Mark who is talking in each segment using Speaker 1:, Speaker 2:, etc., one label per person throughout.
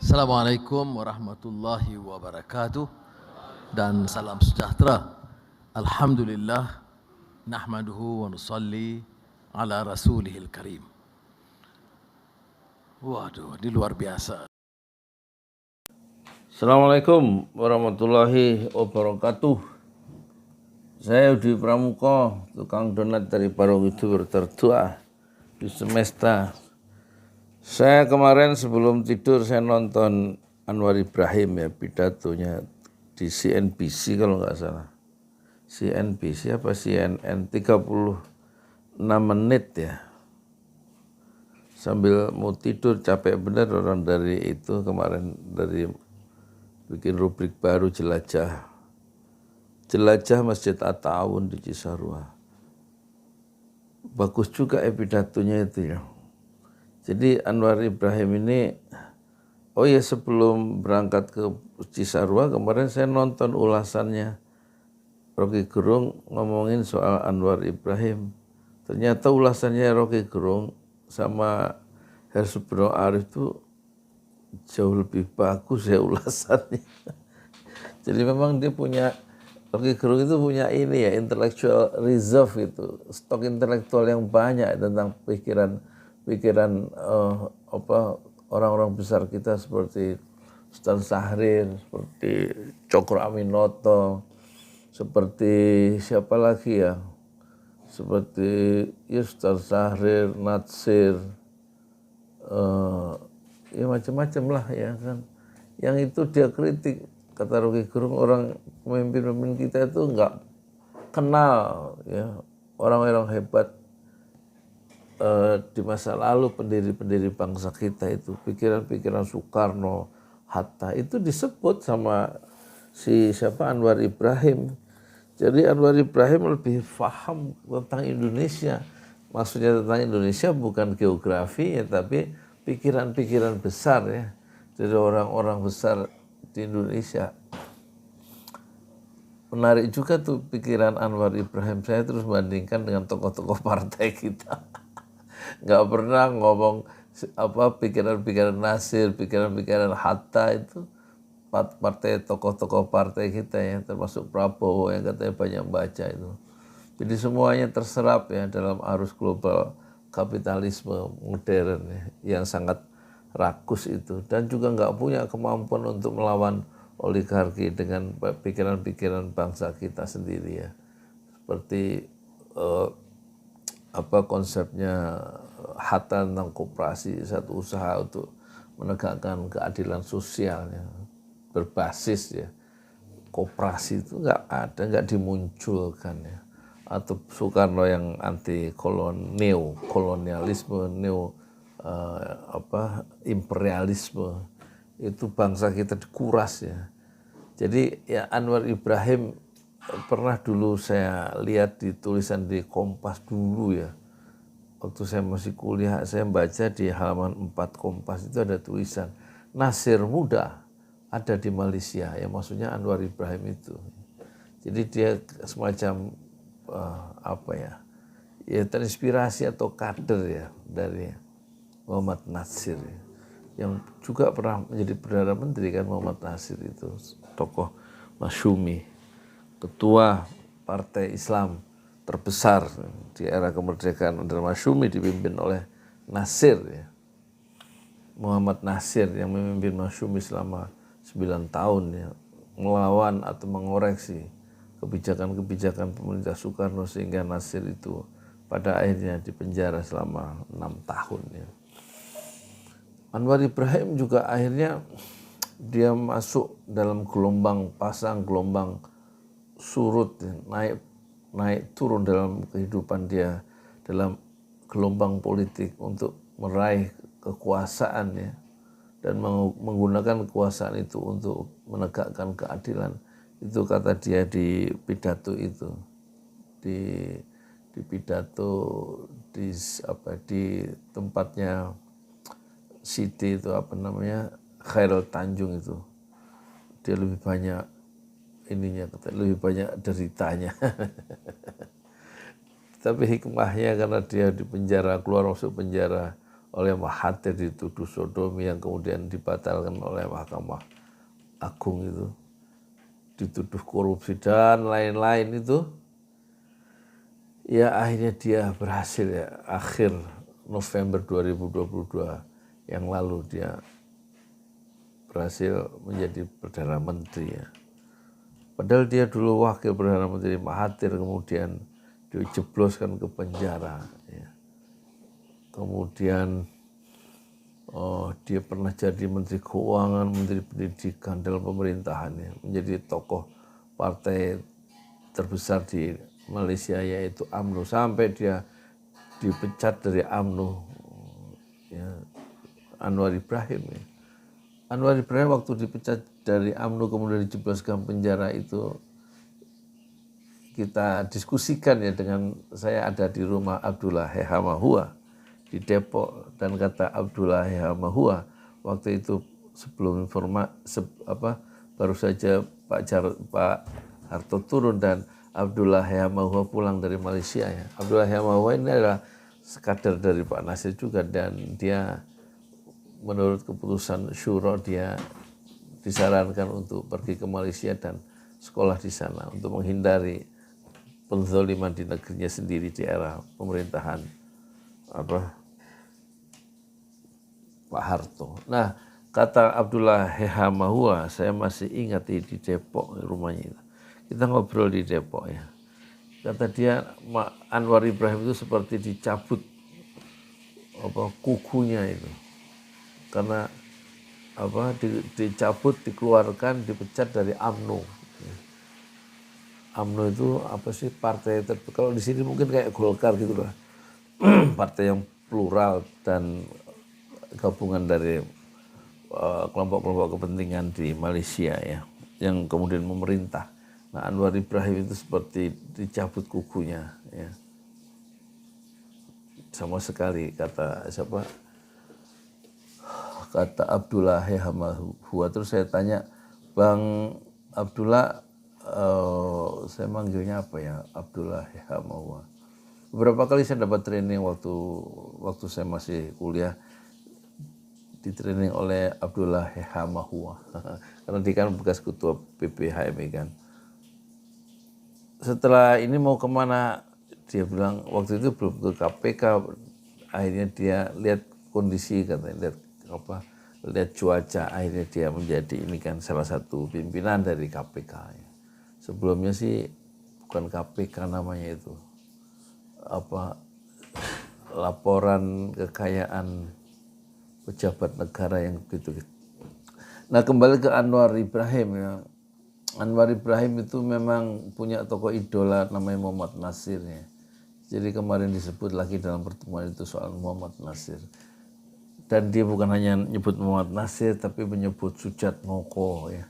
Speaker 1: Assalamualaikum warahmatullahi wabarakatuh dan salam sejahtera. Alhamdulillah nahmaduhu wa nusalli ala rasulihil karim. Waduh, ini luar biasa.
Speaker 2: Assalamualaikum warahmatullahi wabarakatuh. Saya Yudi Pramuko, tukang donat dari Parogido Tertua di Semesta. Saya kemarin sebelum tidur saya nonton Anwar Ibrahim ya, pidatonya di CNBC kalau nggak salah. CNBC apa CNN 36 menit ya. Sambil mau tidur capek bener orang dari itu kemarin dari bikin rubrik baru jelajah Masjid At-Ta'awun di Cisarua. Bagus juga pidatonya itu ya. Jadi Anwar Ibrahim ini, oh ya sebelum berangkat ke Cisarua kemarin saya nonton ulasannya Rocky Gerung ngomongin soal Anwar Ibrahim. Ternyata ulasannya Rocky Gerung sama Hersubro Arif itu jauh lebih bagus ya ulasannya. Jadi memang dia punya, Rocky Gerung itu punya ini ya, intellectual reserve gitu, stok intelektual yang banyak tentang pikiran orang-orang besar kita seperti Ustaz Sahrir, seperti Cokro Aminoto, seperti siapa lagi ya, seperti Ustaz Sahrir, Natsir, ya macam-macam lah ya kan. Yang itu dia kritik, kata Rocky Gerung, orang pemimpin-pemimpin kita itu enggak kenal ya orang-orang hebat di masa lalu, pendiri-pendiri bangsa kita itu, pikiran-pikiran Soekarno, Hatta itu disebut sama siapa Anwar Ibrahim. Jadi Anwar Ibrahim lebih paham tentang Indonesia. Maksudnya tentang Indonesia bukan geografi ya, tapi pikiran-pikiran besar ya. Dari orang-orang besar di Indonesia. Menarik juga tuh pikiran Anwar Ibrahim. Saya terus bandingkan dengan tokoh-tokoh partai kita. Nggak pernah ngomong pikiran-pikiran Nasir, pikiran-pikiran Hatta itu partai, tokoh-tokoh partai kita ya, termasuk Prabowo yang katanya banyak baca itu. Jadi semuanya terserap ya dalam arus global kapitalisme modern ya, yang sangat rakus itu, dan juga nggak punya kemampuan untuk melawan oligarki dengan pikiran-pikiran bangsa kita sendiri ya. Seperti konsepnya Hatta tentang koperasi, satu usaha untuk menegakkan keadilan sosial ya, berbasis ya koperasi, itu nggak ada, nggak dimunculkan ya. Atau Soekarno yang anti kolonialisme, imperialisme, itu bangsa kita dikuras ya. Jadi ya Anwar Ibrahim pernah dulu saya lihat di tulisan di Kompas dulu ya. Waktu saya masih kuliah, saya baca di halaman 4 Kompas itu ada tulisan Nasir muda ada di Malaysia, ya maksudnya Anwar Ibrahim itu. Jadi dia semacam ya terinspirasi atau kader ya dari Muhammad Nasir ya, yang juga pernah menjadi Perdana Menteri kan. Muhammad Nasir itu tokoh Masyumi, ketua partai Islam terbesar di era kemerdekaan under Masyumi, dipimpin oleh Nasir ya. Muhammad Nasir yang memimpin Masyumi selama 9 tahun ya, melawan atau mengoreksi kebijakan-kebijakan pemerintah Soekarno, sehingga Nasir itu pada akhirnya dipenjara selama 6 tahun ya. Anwar Ibrahim juga akhirnya dia masuk dalam gelombang pasang, gelombang surut, naik turun dalam kehidupan dia, dalam gelombang politik untuk meraih kekuasaan ya, dan menggunakan kekuasaan itu untuk menegakkan keadilan. Itu kata dia di pidato itu, di pidato di tempatnya Siti itu Khairul Tanjung itu. Dia lebih banyak lebih banyak deritanya. Tapi hikmahnya karena dia di penjara, keluar masuk penjara oleh Mahathir dituduh sodomi yang kemudian dibatalkan oleh Mahkamah Agung itu, dituduh korupsi dan lain-lain itu, ya akhirnya dia berhasil ya, akhir November 2022 yang lalu dia berhasil menjadi Perdana Menteri ya. Padahal dia dulu wakil Perdana Menteri Mahathir, kemudian dijebloskan ke penjara ya. Kemudian dia pernah jadi Menteri Keuangan, Menteri Pendidikan dalam pemerintahannya, menjadi tokoh partai terbesar di Malaysia yaitu UMNO, sampai dia dipecat dari UMNO ya, Anwar Ibrahim ya. Anwar Ibrahim waktu dipecat dari UMNO kemudian dijebloskan penjara itu, kita diskusikan ya dengan, saya ada di rumah Abdullah Hehamahua di Depok, dan kata Abdullah Hehamahua waktu itu sebelum baru saja Pak Harto turun dan Abdullah Hehamahua pulang dari Malaysia ya. Abdullah Hehamahua ini adalah kader dari Pak Nasir juga, dan dia menurut keputusan syuro dia disarankan untuk pergi ke Malaysia dan sekolah di sana untuk menghindari penzoliman di negerinya sendiri di era pemerintahan Pak Harto. Nah, kata Abdullah Hehamahua, saya masih ingat di Depok rumahnya itu. Kita ngobrol di Depok ya. Kata dia, Anwar Ibrahim itu seperti dicabut kukunya itu. Karena dicabut, dikeluarkan, dipecat dari UMNO. UMNO itu apa sih, partai kalau di sini mungkin kayak Golkar gitu lah. Partai yang plural dan gabungan dari kelompok-kelompok kepentingan di Malaysia ya, yang kemudian memerintah. Nah, Anwar Ibrahim itu seperti dicabut kukunya ya. Sama sekali, kata Abdullah Hehamahua. Terus saya tanya, Bang Abdullah, saya manggilnya apa ya, Abdullah Hehamahua. Beberapa kali saya dapat training waktu saya masih kuliah, di training oleh Abdullah Hehamahua karena dia kan bekas ketua PPHMI kan. Setelah ini mau kemana, dia bilang waktu itu belum ke KPK. Akhirnya dia lihat kondisi, katanya lihat cuaca, akhirnya dia menjadi ini kan salah satu pimpinan dari KPK ya. Sebelumnya sih bukan KPK namanya itu, laporan kekayaan pejabat negara yang begitu. Nah, kembali ke Anwar Ibrahim ya. Anwar Ibrahim itu memang punya tokoh idola namanya Muhammad Nasir ya. Jadi kemarin disebut lagi dalam pertemuan itu soal Muhammad Nasir. Dan dia bukan hanya menyebut Muhammad Nasir, tapi menyebut Sujatmoko ya.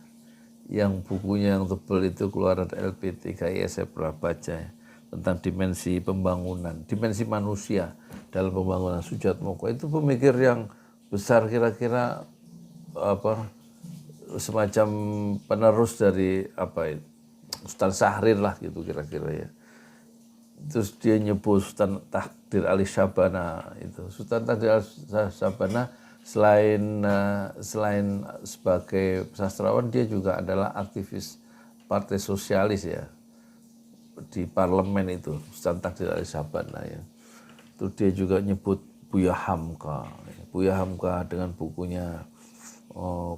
Speaker 2: Yang bukunya yang tebal itu keluaran LP3I, saya pernah baca ya, tentang dimensi pembangunan, dimensi manusia dalam pembangunan. Sujatmoko itu pemikir yang besar, kira-kira semacam penerus dari Sultan Syahrir lah gitu kira-kira ya. Terus dia nyebut Sultan Takdir Ali Syabana itu. Sultan Takdir Ali Syabana selain sebagai sastrawan, dia juga adalah aktivis Partai Sosialis ya, di parlemen itu, Sultan Takdir Ali Syabana ya. Itu dia juga nyebut Buya Hamka. Buya Hamka dengan bukunya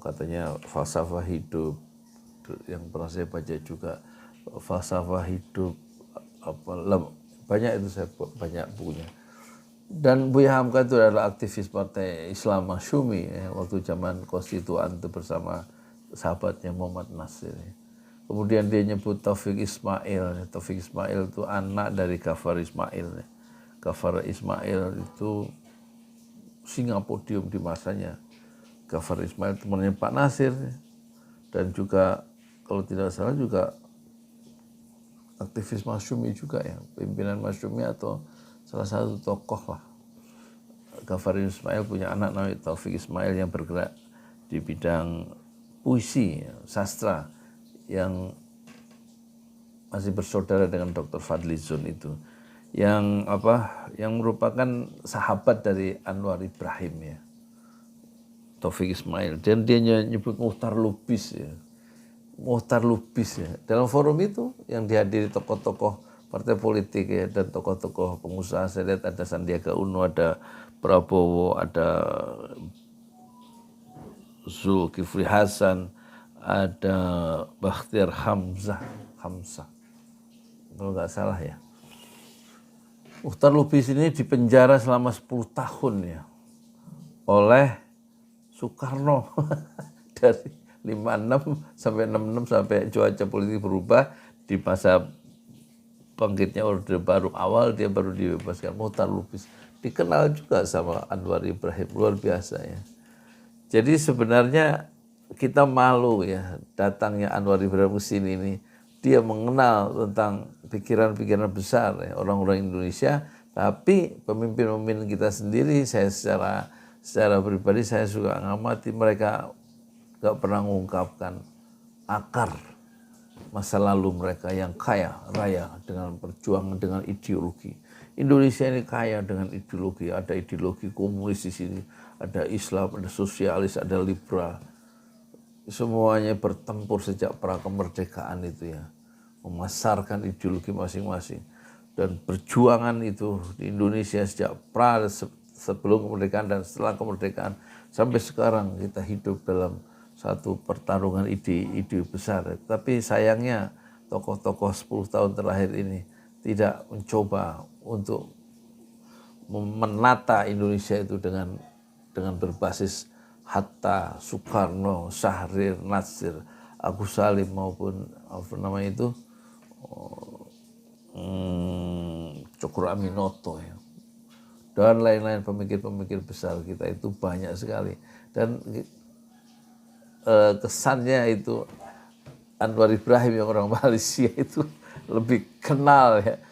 Speaker 2: katanya Falsafah Hidup, yang pernah saya baca juga, Falsafah Hidup banyak itu, saya banyak bukunya. Dan Buya Hamka itu adalah aktivis Partai Islam Masyumi ya, waktu zaman konstituan itu bersama sahabatnya Muhammad Nasir ya. Kemudian dia nyebut Taufik Ismail. Taufik Ismail itu anak dari Ghaffar Ismail ya. Ghaffar Ismail itu singa podium di masanya. Ghaffar Ismail temannya Pak Nasir dan juga kalau tidak salah juga aktivis Masyumi juga ya, pimpinan Masyumi atau salah satu tokoh lah. Ghaffar Ismail punya anak namanya Taufik Ismail yang bergerak di bidang puisi, sastra, yang masih bersaudara dengan Dr. Fadlizon itu. yang merupakan sahabat dari Anwar Ibrahim ya, Taufik Ismail, dan dia nyebut Muhtar Lubis ya. Muhtar Lubis ya. Dalam forum itu yang dihadiri tokoh-tokoh partai politik ya, dan tokoh-tokoh pengusaha. Saya lihat ada Sandiaga Uno, ada Prabowo, ada Zulkifli Hasan, ada Bakhtiar Hamzah kalau nggak salah ya. Muhtar Lubis ini dipenjara selama 10 tahun ya oleh Soekarno dari 56 sampai 66 sampai cuaca politik berubah. Di masa bangkitnya Orde Baru awal dia baru dibebaskan. Muhtar Lubis dikenal juga sama Anwar Ibrahim, luar biasa ya. Jadi sebenarnya kita malu ya datangnya Anwar Ibrahim ke sini ini. Dia mengenal tentang pikiran-pikiran besar ya, orang-orang Indonesia, tapi pemimpin-pemimpin kita sendiri, saya secara pribadi saya suka ngamati, mereka gak pernah mengungkapkan akar masa lalu mereka yang kaya raya dengan perjuangan, dengan ideologi. Indonesia ini kaya dengan ideologi, ada ideologi komunis di sini, ada Islam, ada sosialis, ada liberal. Semuanya bertempur sejak pra kemerdekaan itu ya, memasarkan ideologi masing-masing. Dan perjuangan itu di Indonesia sejak sebelum kemerdekaan dan setelah kemerdekaan sampai sekarang kita hidup dalam satu pertarungan ide besar. Tapi sayangnya tokoh-tokoh 10 tahun terakhir ini tidak mencoba untuk menata Indonesia itu dengan berbasis Hatta, Soekarno, Syahrir, Natsir, Agus Salim maupun Cokro Aminoto ya. Dan lain-lain pemikir-pemikir besar kita itu banyak sekali. Dan kesannya itu Anwar Ibrahim yang orang Malaysia itu lebih kenal ya.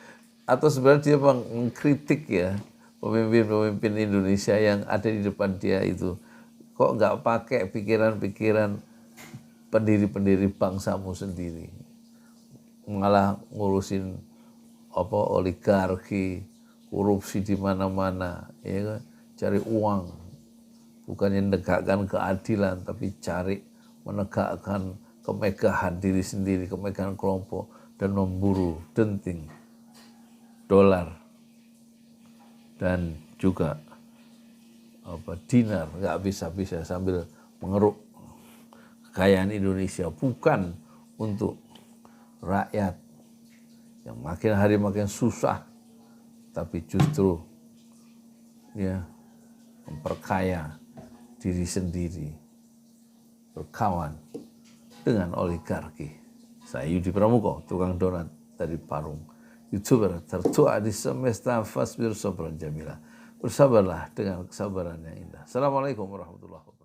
Speaker 2: Atau sebenarnya dia mengkritik ya pemimpin-pemimpin Indonesia yang ada di depan dia itu. Kok nggak pakai pikiran-pikiran pendiri-pendiri bangsamu sendiri, malah ngurusin oligarki, korupsi di mana-mana, ya kan? Cari uang, bukannya menegakkan keadilan, tapi cari menegakkan kemegahan diri sendiri, kemegahan kelompok, dan memburu denting, dolar, dan juga dinar, nggak bisa-bisa sambil mengeruk kekayaan Indonesia, bukan untuk rakyat yang makin hari makin susah, tapi justru ya memperkaya diri sendiri, berkawan dengan oligarki. Saya Yudi Pramuko, tukang donat dari Parung, YouTuber tertua di semesta, fasbir sabran jamila. Bersabarlah dengan kesabaran yang indah. Assalamualaikum warahmatullahi wabarakatuh.